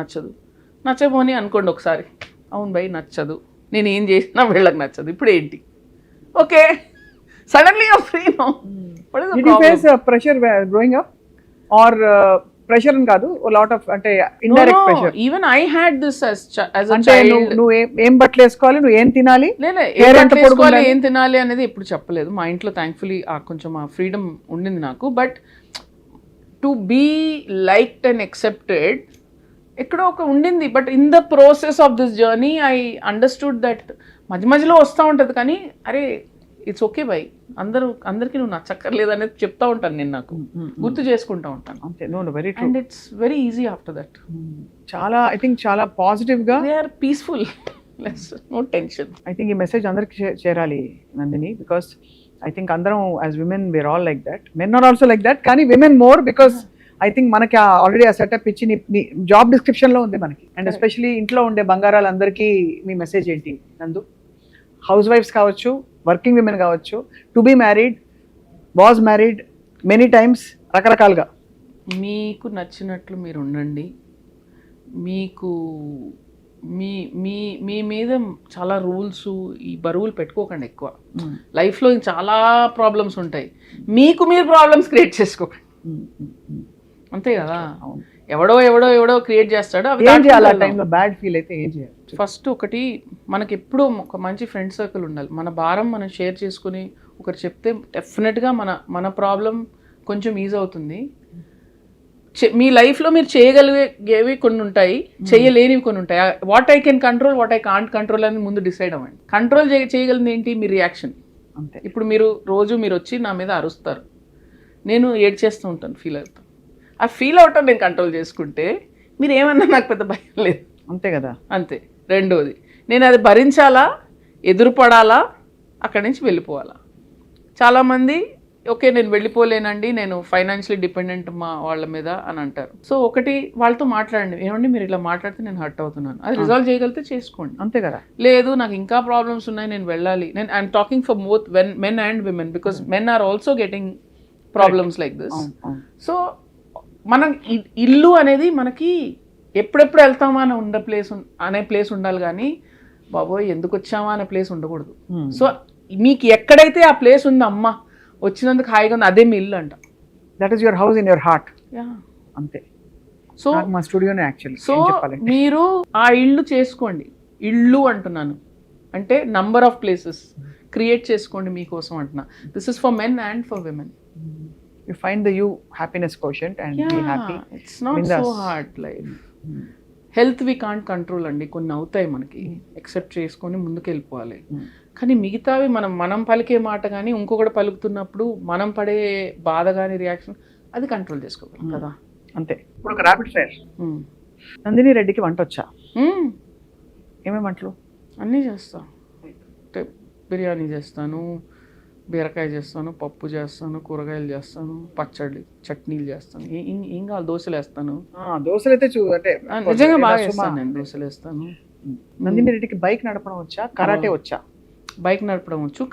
నచ్చబోని అనుకోండి ఒకసారి, అవును బై నచ్చదు, నేను ఏం చేసినా వీళ్ళకి నచ్చదు, ఇప్పుడు ఏంటి, okay suddenly you're free now. Did you face pressure growing up or pressure అని కాదు, లాట్ ఆఫ్ అంటే indirect pressure? Even I had this as a అంటే child. నువ్వు ఏం బట్టలు వేసుకోవాలి, నువ్వు ఏం తినాలి, ఏం తినాలి అనేది ఎప్పుడు చెప్పలేదు. మా ఇంట్లో థ్యాంక్ఫుల్లీ కొంచెం ఆ ఫ్రీడమ్ ఉండింది నాకు. But to be liked and accepted ఎక్కడో ఒక ఉండింది. But in the process of this journey I understood that మధ్యలో వస్తూ ఉంటుంది, కానీ అరే ఇట్స్ ఓకే బై, అందరికి నువ్వు నచ్చక్కర్లేదు అనేది చెప్తా ఉంటాను నేను, నాకు గుర్తు చేసుకుంటా ఉంటాను. అంతే. Very true. And it's very easy after that. చాలా ఐ థింక్ చాలా పాజిటివ్ గా, they are peaceful, no tension. I think ఈ మెసేజ్ అందరికి చేరాలి నందిని, బికాస్ ఐ థింక్ అందరం as women we're all like that, men are also like that, కానీ women more because I think మనకి already ఆ setup ఇచ్చి నీ జాబ్ డిస్క్రిప్షన్లో ఉంది మనకి. అండ్ ఎస్పెషలీ ఇంట్లో ఉండే బంగారాలందరికీ మీ మెసేజ్ ఏంటి నందు? హౌస్ వైఫ్స్ కావచ్చు, వర్కింగ్ విమెన్ కావచ్చు, to be married, was married many times, రకరకాలుగా. మీకు నచ్చినట్లు మీరు ఉండండి. మీకు మీ మీ మీ మీద చాలా రూల్స్, ఈ బరువులు పెట్టుకోకండి ఎక్కువ. లైఫ్లో చాలా ప్రాబ్లమ్స్ ఉంటాయి, మీకు మీరు ప్రాబ్లమ్స్ క్రియేట్ చేసుకోకండి. అంతే కదా, ఎవడో ఎవడో ఎవడో క్రియేట్ చేస్తాడు. ఏం చేయాలి ఆ టైంలో? బ్యాడ్ ఫీల్ అయితే ఏం చేయాలి? ఫస్ట్ ఒకటి, మనకి ఎప్పుడూ ఒక మంచి ఫ్రెండ్ సర్కిల్ ఉండాలి. మన భారం మనం షేర్ చేసుకుని ఒకరు చెప్తే డెఫినెట్గా మన ప్రాబ్లం కొంచెం ఈజీ అవుతుంది. మీ లైఫ్లో మీరు చేయగలిగేవి కొన్ని ఉంటాయి, చేయలేనివి కొన్ని ఉంటాయి. What I can control, what I can't control అని ముందు డిసైడ్ అవ్వండి. కంట్రోల్ చేయగలిగింది ఏంటి? మీ రియాక్షన్. అంతే. ఇప్పుడు మీరు వచ్చి నా మీద అరుస్తారు, నేను ఏడ్చేస్తూ ఉంటాను, ఫీల్ అవుతాను. ఆ ఫీల్ అవటం నేను కంట్రోల్ చేసుకుంటే మీరు ఏమన్నా నాకు పెద్ద భయం లేదు. అంతే కదా. అంతే. రెండోది, నేను అది భరించాలా, ఎదురుపడాలా, అక్కడి నుంచి వెళ్ళిపోవాలా. చాలామంది ఓకే నేను వెళ్ళిపోలేనండి, నేను ఫైనాన్షియలీ డిపెండెంట్ మా వాళ్ళ మీద అని అంటారు. సో ఒకటి, వాళ్ళతో మాట్లాడండి, ఏమండి మీరు ఇలా మాట్లాడితే నేను హర్ట్ అవుతున్నాను, అది రిజాల్వ్ చేయగలిగితే చేసుకోండి. అంతే కదా. లేదు నాకు ఇంకా ప్రాబ్లమ్స్ ఉన్నాయి, నేను వెళ్ళాలి, I'm talking for both men and women, because men are also getting problems like this. So మనం ఇల్లు అనేది మనకి ఎప్పుడెప్పుడు వెళ్తామా అని అనే ప్లేస్ ఉండాలి, కానీ బాబోయ్ ఎందుకు వచ్చామా అనే ప్లేస్ ఉండకూడదు. సో మీకు ఎక్కడైతే ఆ ప్లేస్ ఉందో, అమ్మ వచ్చినందుకు హాయిగా ఉంది, అదే మీ ఇల్లు అంట. That is your house in your heart. అంతే. సో మా స్టూడియోనే యాక్చువల్లీ. సో మీరు ఆ ఇల్లు చేసుకోండి. ఇల్లు అంటున్నాను అంటే నంబర్ ఆఫ్ ప్లేసెస్ క్రియేట్ చేసుకోండి మీకోసం అంటున్నా. This is for men and for women. You find the you happiness quotient and be happy. It's not so hard life. Health we can't control అండి, కొన్ని అవుతాయి మనకి, ఎక్సెప్ట్ చేసుకొని ముందుకు వెళ్ళిపోవాలి. కానీ మిగతావి మనం పలికే మాట కానీ ఇంకొకటి పలుకుతున్నప్పుడు మనం పడే బాధ కానీ రియాక్షన్, అది కంట్రోల్ చేసుకోగలం కదా. అంతే. ఇప్పుడు ఒక ర్యాపిడ్ ఫైర్. నందిని రెడ్డికి వంట వచ్చా? ఏమేమి వంటలు? అన్నీ చేస్తా. బిర్యానీ చేస్తాను, బీరకాయ చేస్తాను, పప్పు చేస్తాను, కూరగాయలు చేస్తాను, పచ్చడి చట్నీలు చేస్తాను, ఏం కావాలి, దోశలు వేస్తాను. దోశలు అయితే అంటే నిజంగా బాగా వేస్తాను నేను, దోశలు వేస్తాను. నందిని రెడ్డికి బైక్ నడపడం వచ్చా? కరాటే వచ్చా? బైక్ నడపడం వచ్చు.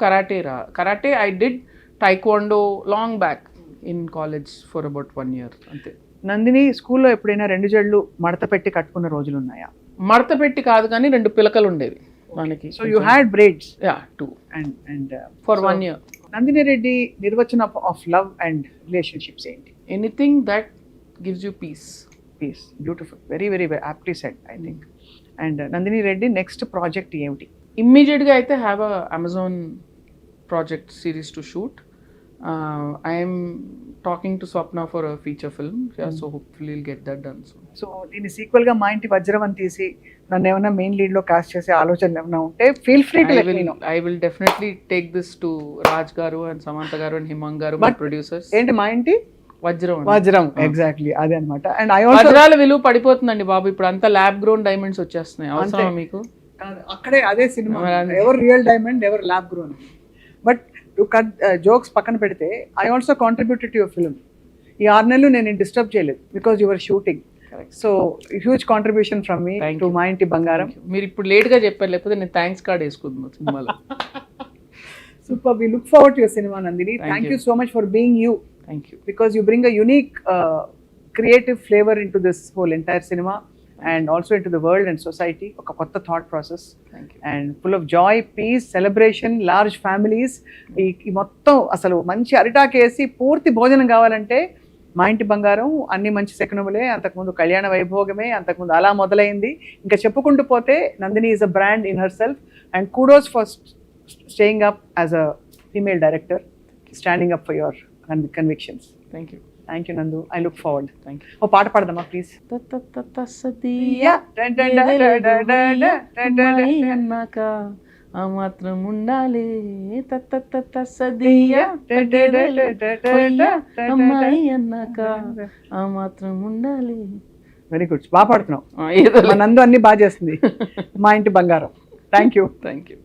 Karate I did taekwondo long back in college for about 1 year అంతే. నందిని స్కూల్లో ఎప్పుడైనా 2 జడలు మడత పెట్టి కట్టుకున్న రోజులు ఉన్నాయా? మడత పెట్టి కాదు కానీ 2 పిలకలు ఉండేవి మనకి. So you had braids? Yeah, 2 and for 1 year. Nandini Reddy నిర్వచనం ఆఫ్ లవ్ అండ్ రిలేషన్షిప్స్ ఏంటి? Anything that gives you peace. Beautiful, very very aptly said I think. And Nandini Reddy next project ఏమిటి? ఇమ్మీడియట్గా అయితే have a Amazon project series to shoot. I'm talking to Swapna for a feature film, so hopefully will get that done. So దీని sequel గా మా ఇంటి వజ్రం అని తీసి నన్ను ఏమైనా మెయిన్ లీడ్ లో కాస్ట్ చేసే ఆలోచన ఏమైనా ఉంటే feel free to let me know. I will definitely take this to Raj garu and Samantha garu and Himang garu, my producers. ఏంటి మా ఇంటి వజ్రం? ఎగ్జాక్ట్లీ అదే అన్నమాట. అండ్ ఐ ఆల్సో వజ్రాల విలువ పడిపోతుందండి బాబు, ఇప్పుడు అంతా ల్యాబ్ గ్రోన్ డైమండ్స్ వచ్చేస్తున్నాయి. అవసరమా మీకు? అక్కడే అదే సినిమా, ఎవరు రియల్ డైమండ్ ఎవరు lab grown. But to cut jokes పక్కన పెడితే I also contributed to your film. ఈ 6 నెలలు నేను డిస్టర్బ్ చేయలేదు because your shooting. So huge contribution from me to మా ఇంటి బంగారం. మీరు ఇప్పుడు లేట్ గా చెప్పారు, లేకపోతే నేను థ్యాంక్స్ కార్డ్ వేసుకుంటున్నాను సినిమాలో. Super, we look forward to your cinema Nandini. Thank you so much for being you. Thank you. Because you bring a unique creative flavor into this whole entire cinema and also into the world and society. Oka kotta thought process. Thank you. And full of joy, peace, celebration, large families. ఈ మొత్తం అసలు మంచి అరిటాకేసి పూర్తి భోజనం కావాలంటే మా ఇంటి బంగారం అన్ని మంచి శకునములే. అంతకుముందు కళ్యాణ వైభోగమే, అంతకుముందు అలా మొదలైంది. ఇంకా చెప్పుకుంటూ పోతే Nandini is a brand in her self. And kudos for staying up as a female director, standing up for your convictions. Thank you. Thank you Nandu, I look forward. Thank you. ఓ పాట పాడదామా ప్లీజ్? అన్నాక ఆ మాత్రం ఉండాలి, సదియా అమ్మాయి అన్నాక ఆ మాత్రం ఉండాలి. వెరీ గుడ్, బాగా పాడుతున్నావు. నందు అన్ని బాగా చేస్తుంది. మా ఇంటి బంగారం. Thank you. Thank you.